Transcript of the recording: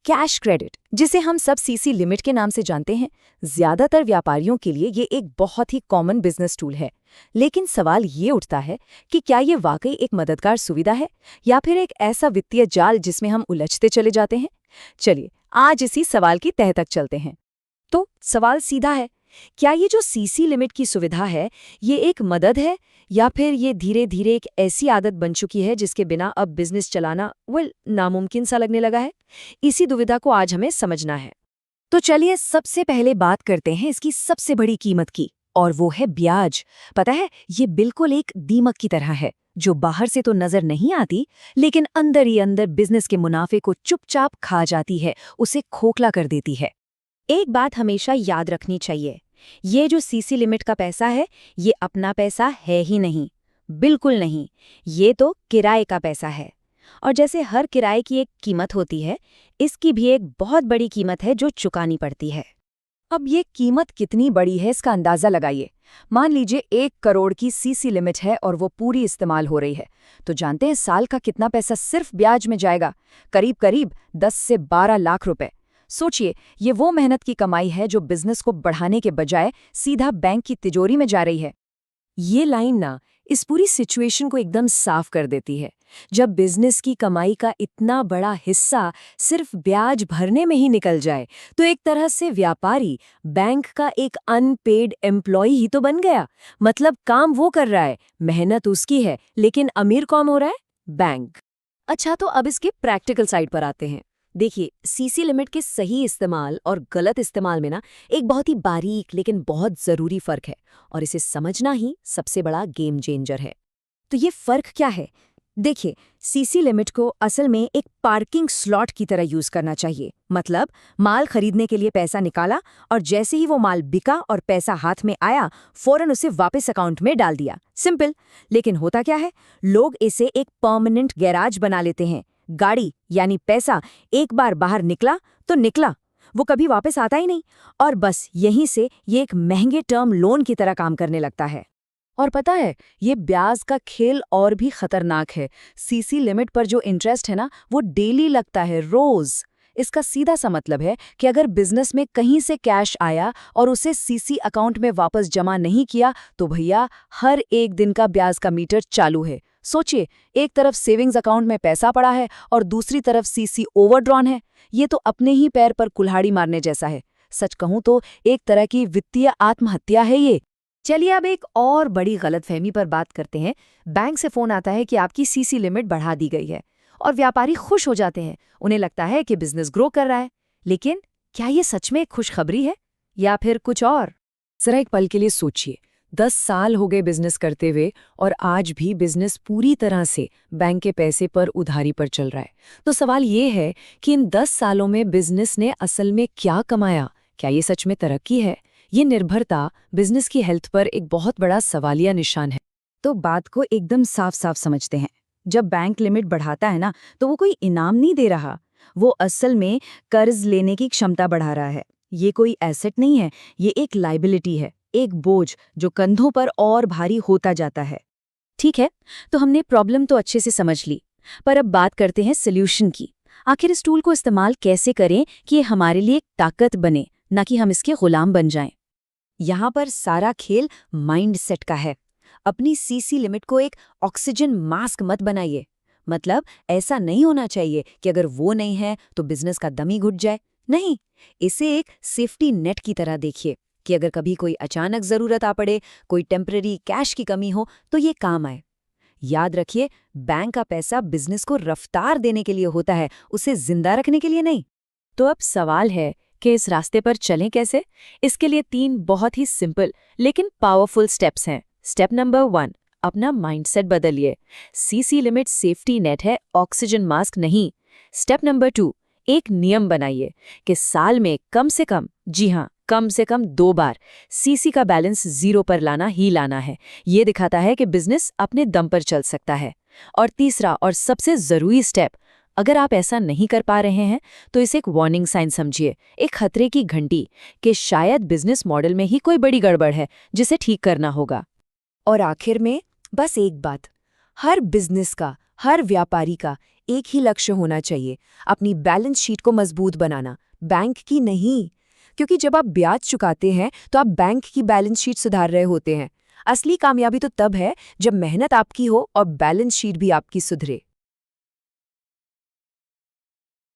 Cash credit, जिसे हम सब सीसी लिमिट के नाम से जानते हैं, ज्यादातर व्यापारियों के लिए ये एक बहुत ही कॉमन बिजनेस टूल है। लेकिन सवाल ये उठता है कि क्या ये वाकई एक मददगार सुविधा है या फिर एक ऐसा वित्तीय जाल जिसमें हम उलझते चले जाते हैं। चलिए आज इसी सवाल की तह तक चलते हैं। तो सवाल सीधा है, क्या ये जो सीसी लिमिट की सुविधा है ये एक मदद है या फिर ये धीरे धीरे एक ऐसी आदत बन चुकी है जिसके बिना अब बिजनेस चलाना नामुमकिन सा लगने लगा है। इसी दुविधा को आज हमें समझना है। तो चलिए सबसे पहले बात करते हैं इसकी सबसे बड़ी कीमत की, और वो है ब्याज। पता है, ये बिल्कुल एक दीमक की तरह है जो बाहर से तो नजर नहीं आती लेकिन अंदर ही अंदर बिजनेस के मुनाफे को चुपचाप खा जाती है, उसे खोखला कर देती है। एक बात हमेशा याद रखनी चाहिए, ये जो सीसी लिमिट का पैसा है ये अपना पैसा है ही नहीं, बिल्कुल नहीं। ये तो किराए का पैसा है, और जैसे हर किराए की एक कीमत होती है, इसकी भी एक बहुत बड़ी कीमत है जो चुकानी पड़ती है। अब ये कीमत कितनी बड़ी है इसका अंदाजा लगाइए। मान लीजिए 1 करोड़ की सीसी लिमिट है और वो पूरी इस्तेमाल हो रही है, तो जानते हैं साल का कितना पैसा सिर्फ ब्याज में जाएगा? करीब करीब 10 से 12 लाख रुपए। सोचिए, ये वो मेहनत की कमाई है जो बिजनेस को बढ़ाने के बजाय सीधा बैंक की तिजोरी में जा रही है। ये लाइन ना इस पूरी सिचुएशन को एकदम साफ कर देती है। जब बिजनेस की कमाई का इतना बड़ा हिस्सा सिर्फ ब्याज भरने में ही निकल जाए, तो एक तरह से व्यापारी बैंक का एक अनपेड एम्प्लॉय ही तो बन गया। मतलब काम वो कर रहा है, मेहनत उसकी है, लेकिन अमीर कौन हो रहा है? बैंक। अच्छा, तो अब इसके प्रैक्टिकल साइड पर आते हैं। देखिए, सीसी लिमिट के सही इस्तेमाल और गलत इस्तेमाल में ना एक बहुत ही बारीक लेकिन बहुत ज़रूरी फ़र्क है, और इसे समझना ही सबसे बड़ा गेम चेंजर है। तो ये फ़र्क क्या है? देखिए, सीसी लिमिट को असल में एक पार्किंग स्लॉट की तरह यूज़ करना चाहिए। मतलब माल खरीदने के लिए पैसा निकाला और जैसे ही वो माल बिका और पैसा हाथ में आया, फ़ौरन उसे वापस अकाउंट में डाल दिया। सिंपल। लेकिन होता क्या है, लोग इसे एक परमानेंट गैराज बना लेते हैं। गाड़ी यानी पैसा एक बार बाहर निकला तो निकला, वो कभी वापस आता ही नहीं, और बस यहीं से ये एक महंगे टर्म लोन की तरह काम करने लगता है। और पता है, ये ब्याज का खेल और भी खतरनाक है। सीसी लिमिट पर जो इंटरेस्ट है ना, वो डेली लगता है, रोज। इसका सीधा सा मतलब है कि अगर बिजनेस में कहीं से कैश आया और उसे सीसी अकाउंट में वापस जमा नहीं किया, तो भैया हर एक दिन का ब्याज का मीटर चालू है। सोचिए, एक तरफ सेविंग्स अकाउंट में पैसा पड़ा है और दूसरी तरफ सीसी ओवरड्रॉन है। ये तो अपने ही पैर पर कुल्हाड़ी मारने जैसा है। सच कहूं तो एक तरह की वित्तीय आत्महत्या है ये। चलिए अब एक और बड़ी गलतफहमी पर बात करते हैं। बैंक से फोन आता है कि आपकी सीसी लिमिट बढ़ा दी गई है, और व्यापारी खुश हो जाते हैं। उन्हें लगता है कि बिजनेस ग्रो कर रहा है। लेकिन क्या ये सच में एक खुशखबरी है या फिर कुछ और? जरा एक पल के लिए सोचिए, 10 साल हो गए बिजनेस करते हुए और आज भी बिजनेस पूरी तरह से बैंक के पैसे पर उधारी पर चल रहा है। तो सवाल ये है कि इन 10 सालों में बिजनेस ने असल में क्या कमाया? क्या ये सच में तरक्की है? ये निर्भरता बिजनेस की हेल्थ पर एक बहुत बड़ा सवालिया निशान है। तो बात को एकदम साफ साफ समझते हैं। जब बैंक लिमिट बढ़ाता है ना, तो वो कोई इनाम नहीं दे रहा, वो असल में कर्ज लेने की क्षमता बढ़ा रहा है। ये कोई एसेट नहीं है, ये एक लाइबिलिटी है, एक बोझ जो कंधों पर और भारी होता जाता है। ठीक है, तो हमने प्रॉब्लम तो अच्छे से समझ ली, पर अब बात करते हैं सोल्यूशन की। आखिर इस टूल को इस्तेमाल कैसे करें कि ये हमारे लिए एक ताकत बने, ना कि हम इसके गुलाम बन जाएं। यहाँ पर सारा खेल माइंडसेट का है। अपनी सीसी लिमिट को एक ऑक्सीजन मास्क मत बनाइए। मतलब ऐसा नहीं होना चाहिए कि अगर वो नहीं है तो बिजनेस का दम ही घुट जाए। नहीं, इसे एक सेफ्टी नेट की तरह देखिए कि अगर कभी कोई अचानक जरूरत आ पड़े, कोई टेम्पररी कैश की कमी हो, तो ये काम आए। याद रखिए, बैंक का पैसा बिजनेस को रफ्तार देने के लिए होता है, उसे जिंदा रखने के लिए नहीं। तो अब सवाल है कि इस रास्ते पर चलें कैसे? इसके लिए 3 बहुत ही सिंपल लेकिन पावरफुल स्टेप्स हैं। स्टेप नंबर 1, अपना माइंडसेट बदलिए। सीसी लिमिट सेफ्टी नेट है, ऑक्सीजन मास्क नहीं। स्टेप नंबर 2, एक नियम बनाइए कि साल में कम से कम, जी हाँ, कम से कम 2 बार सीसी का बैलेंस 0 पर लाना ही लाना है। ये दिखाता है कि बिजनेस अपने दम पर चल सकता है। और तीसरा और सबसे जरूरी स्टेप, अगर आप ऐसा नहीं कर पा रहे हैं तो इसे एक वार्निंग साइन समझिए, एक खतरे की घंटी कि शायद बिजनेस मॉडल में ही कोई बड़ी गड़बड़ है जिसे ठीक करना होगा। और आखिर में बस एक बात, हर बिजनेस का, हर व्यापारी का एक ही लक्ष्य होना चाहिए, अपनी बैलेंस शीट को मजबूत बनाना, बैंक की नहीं। क्योंकि जब आप ब्याज चुकाते हैं तो आप बैंक की बैलेंस शीट सुधार रहे होते हैं। असली कामयाबी तो तब है जब मेहनत आपकी हो और बैलेंस शीट भी आपकी सुधरे।